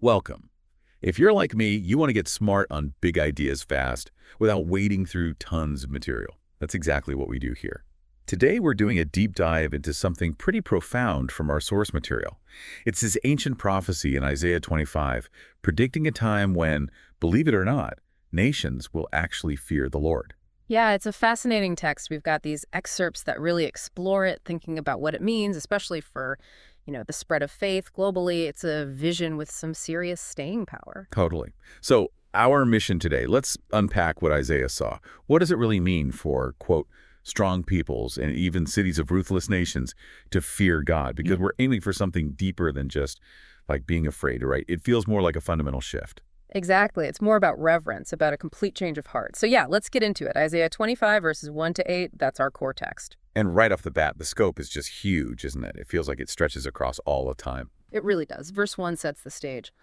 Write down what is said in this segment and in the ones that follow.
Welcome. If you're like me, you want to get smart on big ideas fast without wading through tons of material. That's exactly what we do here. Today, we're doing a deep dive into something pretty profound from our source material. It's this ancient prophecy in Isaiah 25, predicting a time when, believe it or not, nations will actually fear the Lord. Yeah, it's a fascinating text. We've got these excerpts that really explore it, thinking about what it means, especially for, the spread of faith globally. It's a vision with some serious staying power. Totally. So, our mission today, let's unpack what Isaiah saw. What does it really mean for, quote, strong peoples and even cities of ruthless nations to fear God? Because we're aiming for something deeper than just like being afraid, right? It feels more like a fundamental shift. Exactly. It's more about reverence, about a complete change of heart. So yeah, let's get into it. Isaiah 25 verses 1 to 8, that's our core text. And right off the bat, the scope is just huge, isn't it? It feels like it stretches across all of time. It really does. Verse 1 sets the stage.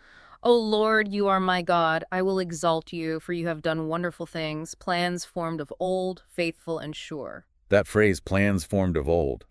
O Lord, you are my God. I will exalt you, for you have done wonderful things, plans formed of old, faithful and sure. That phrase, plans formed of old.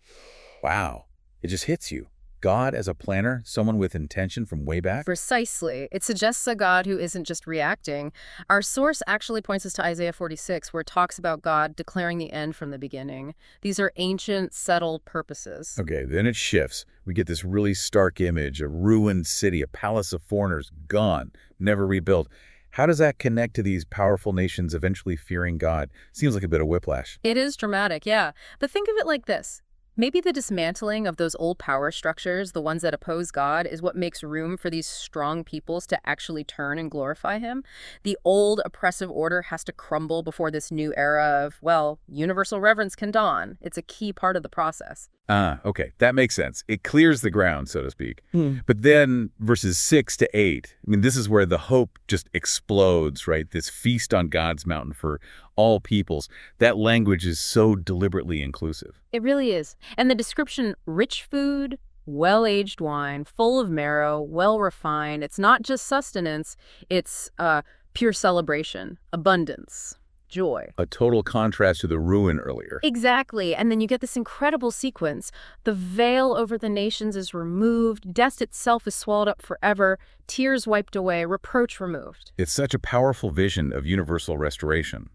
Wow. It just hits you. God as a planner, someone with intention from way back? Precisely. It suggests a God who isn't just reacting. Our source actually points us to Isaiah 46, where it talks about God declaring the end from the beginning. These are ancient, settled purposes. Okay, then it shifts. We get this really stark image, a ruined city, a palace of foreigners, gone, never rebuilt. How does that connect to these powerful nations eventually fearing God? Seems like a bit of whiplash. It is dramatic, yeah. But think of it like this. Maybe the dismantling of those old power structures, the ones that oppose God, is what makes room for these strong peoples to actually turn and glorify him. The old oppressive order has to crumble before this new era of, well, universal reverence can dawn. It's a key part of the process. Okay, that makes sense. It clears the ground, so to speak. But then verses 6 to 8, I mean, this is where the hope just explodes, right? This feast on God's mountain for all peoples. That language is so deliberately inclusive. It really is. And the description, rich food, well-aged wine, full of marrow, well-refined, it's not just sustenance, it's pure celebration, abundance, joy. A total contrast to the ruin earlier. Exactly. And then you get this incredible sequence. The veil over the nations is removed. Death itself is swallowed up forever. Tears wiped away. Reproach removed. It's such a powerful vision of universal restoration.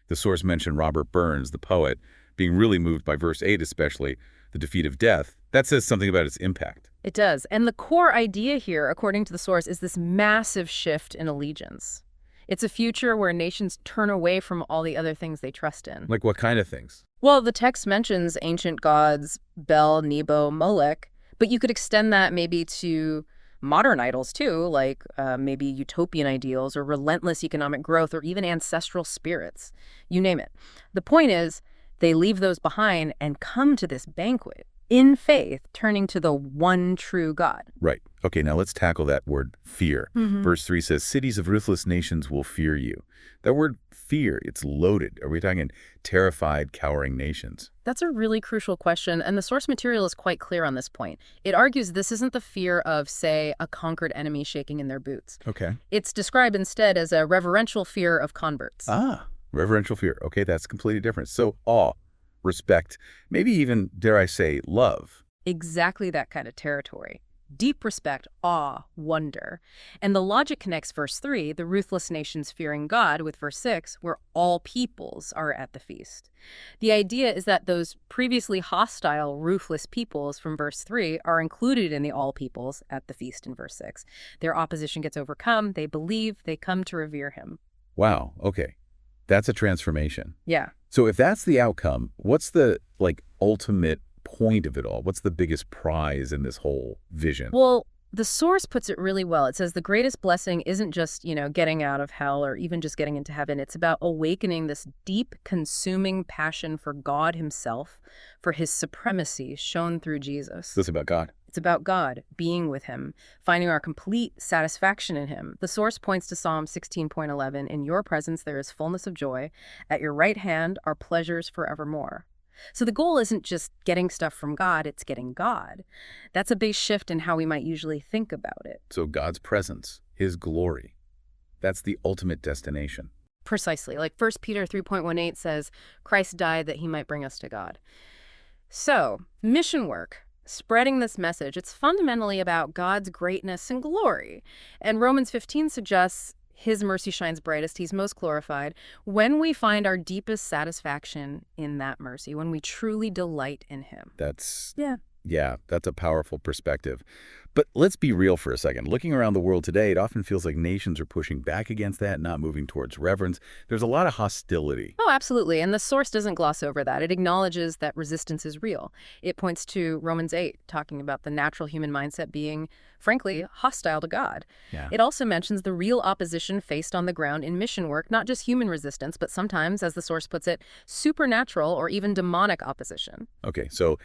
The source mentioned Robert Burns, the poet, being really moved by verse 8 especially, the defeat of death. That says something about its impact. It does. And the core idea here, according to the source, is this massive shift in allegiance. It's a future where nations turn away from all the other things they trust in. Like what kind of things? Well, the text mentions ancient gods, Bel, Nebo, Molech, but you could extend that maybe to modern idols too, like maybe utopian ideals or relentless economic growth or even ancestral spirits. You name it. The point is, they leave those behind and come to this banquet in faith, turning to the one true God. Right. Okay, now let's tackle that word fear. Verse 3 says, cities of ruthless nations will fear you. That word fear, it's loaded. Are we talking terrified, cowering nations? That's a really crucial question, and the source material is quite clear on this point. It argues this isn't the fear of, say, a conquered enemy shaking in their boots. Okay. It's described instead as a reverential fear of converts. Reverential fear. Okay, that's completely different. So awe, respect, maybe even, dare I say, love. Exactly that kind of territory. Deep respect, awe, wonder. And the logic connects verse 3, the ruthless nations fearing God, with verse 6, where all peoples are at the feast. The idea is that those previously hostile, ruthless peoples from verse 3 are included in the all peoples at the feast in verse 6. Their opposition gets overcome, they believe, they come to revere him. Wow, okay. That's a transformation. Yeah. So if that's the outcome, what's the, ultimate point of it all? What's the biggest prize in this whole vision? Well, the source puts it really well. It says the greatest blessing isn't just, getting out of hell or even just getting into heaven. It's about awakening this deep, consuming passion for God himself, for his supremacy shown through Jesus. This is about God. It's about God, being with him, finding our complete satisfaction in him. The source points to Psalm 16:11, in your presence there is fullness of joy. At your right hand are pleasures forevermore. So the goal isn't just getting stuff from God, it's getting God. That's a big shift in how we might usually think about it. So God's presence, his glory, that's the ultimate destination. Precisely. Like 1 Peter 3:18 says, Christ died that he might bring us to God. So, mission work. Spreading this message, it's fundamentally about God's greatness and glory. And Romans 15 suggests his mercy shines brightest, he's most glorified, when we find our deepest satisfaction in that mercy, when we truly delight in him. That's Yeah. Yeah, that's a powerful perspective. But let's be real for a second. Looking around the world today, it often feels like nations are pushing back against that, not moving towards reverence. There's a lot of hostility. Oh, absolutely. And the source doesn't gloss over that. It acknowledges that resistance is real. It points to Romans 8, talking about the natural human mindset being, frankly, hostile to God. Yeah. It also mentions the real opposition faced on the ground in mission work, not just human resistance, but sometimes, as the source puts it, supernatural or even demonic opposition. Okay, so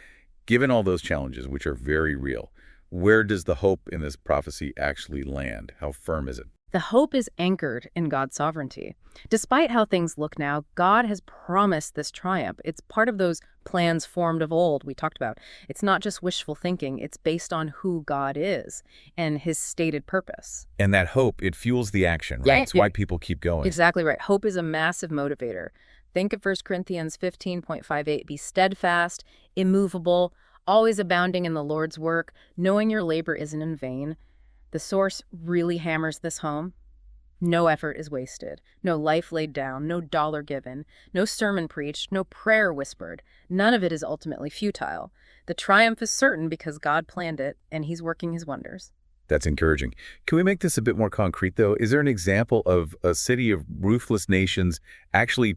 given all those challenges, which are very real, where does the hope in this prophecy actually land? How firm is it? The hope is anchored in God's sovereignty. Despite how things look now, God has promised this triumph. It's part of those plans formed of old we talked about. It's not just wishful thinking. It's based on who God is and his stated purpose. And that hope, it fuels the action, right? Yeah, It's why people keep going. Exactly right. Hope is a massive motivator. Think of 1 Corinthians 15:58. Be steadfast, immovable, always abounding in the Lord's work, knowing your labor isn't in vain. The source really hammers this home. No effort is wasted, no life laid down, no dollar given, no sermon preached, no prayer whispered. None of it is ultimately futile. The triumph is certain because God planned it, and he's working his wonders. That's encouraging. Can we make this a bit more concrete, though? Is there an example of a city of ruthless nations actually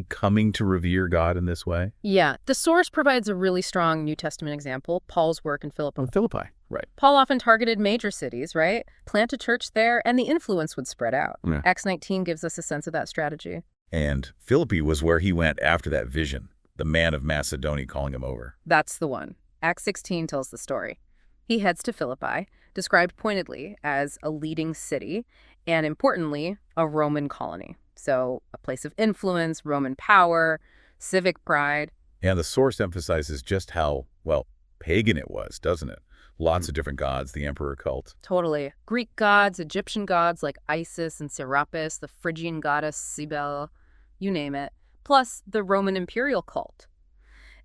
coming to revere God in this way? Yeah, the source provides a really strong New Testament example, Paul's work in Philippi. Philippi, right. Paul often targeted major cities, right? Plant a church there, and the influence would spread out. Yeah. Acts 19 gives us a sense of that strategy. And Philippi was where he went after that vision, the man of Macedonia calling him over. That's the one. Acts 16 tells the story. He heads to Philippi, described pointedly as a leading city, and importantly, a Roman colony. So a place of influence, Roman power, civic pride. And the source emphasizes just how, well, pagan it was, doesn't it? Lots of different gods, the emperor cult. Totally. Greek gods, Egyptian gods like Isis and Serapis, the Phrygian goddess Cybele, you name it. Plus the Roman imperial cult.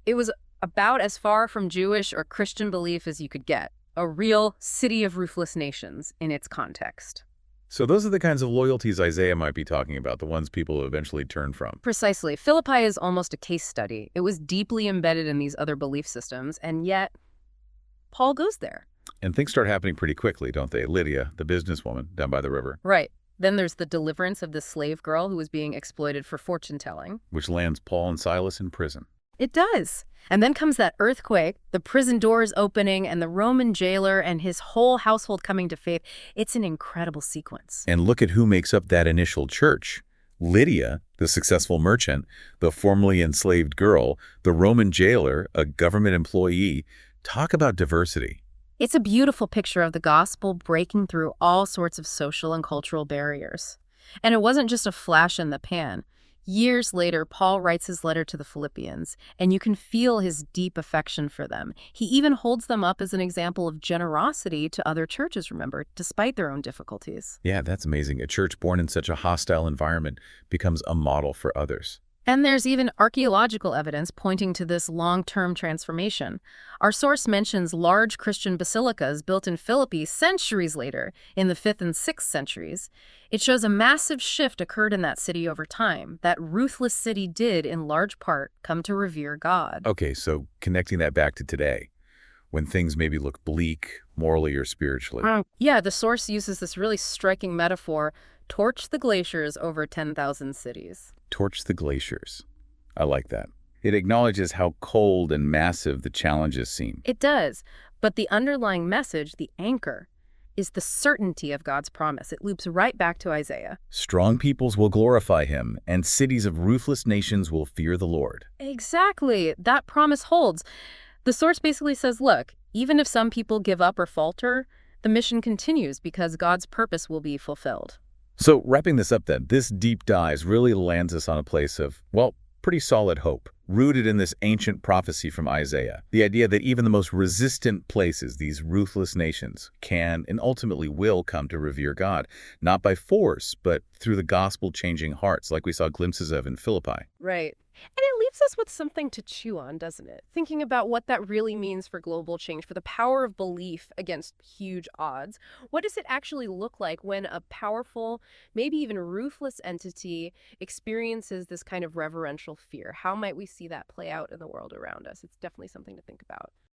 It was about as far from Jewish or Christian belief as you could get. A real city of ruthless nations in its context. So those are the kinds of loyalties Isaiah might be talking about, the ones people eventually turn from. Precisely. Philippi is almost a case study. It was deeply embedded in these other belief systems, and yet Paul goes there. And things start happening pretty quickly, don't they? Lydia, the businesswoman down by the river. Right. Then there's the deliverance of the slave girl who was being exploited for fortune-telling. Which lands Paul and Silas in prison. It does. And then comes that earthquake, the prison doors opening, and the Roman jailer and his whole household coming to faith. It's an incredible sequence. And look at who makes up that initial church. Lydia, the successful merchant, the formerly enslaved girl, the Roman jailer, a government employee. Talk about diversity. It's a beautiful picture of the gospel breaking through all sorts of social and cultural barriers. And it wasn't just a flash in the pan. Years later, Paul writes his letter to the Philippians, and you can feel his deep affection for them. He even holds them up as an example of generosity to other churches, remember, despite their own difficulties. Yeah, that's amazing. A church born in such a hostile environment becomes a model for others. And there's even archaeological evidence pointing to this long-term transformation. Our source mentions large Christian basilicas built in Philippi centuries later, in the 5th and 6th centuries. It shows a massive shift occurred in that city over time. That ruthless city did, in large part, come to revere God. Okay, so connecting that back to today, when things maybe look bleak, morally or spiritually. Yeah, the source uses this really striking metaphor, torch the glaciers over 10,000 cities. Torch the glaciers. I like that. It acknowledges how cold and massive the challenges seem. It does, but the underlying message, the anchor, is the certainty of God's promise. It loops right back to Isaiah. Strong peoples will glorify him, and cities of ruthless nations will fear the Lord. Exactly. That promise holds. The source basically says, look, even if some people give up or falter, the mission continues because God's purpose will be fulfilled. So wrapping this up then, this deep dive really lands us on a place of, well, pretty solid hope, rooted in this ancient prophecy from Isaiah. The idea that even the most resistant places, these ruthless nations, can and ultimately will come to revere God, not by force, but through the gospel-changing hearts like we saw glimpses of in Philippi. Right. And it leaves us with something to chew on, doesn't it? Thinking about what that really means for global change, for the power of belief against huge odds. What does it actually look like when a powerful, maybe even ruthless entity experiences this kind of reverential fear? How might we see that play out in the world around us? It's definitely something to think about.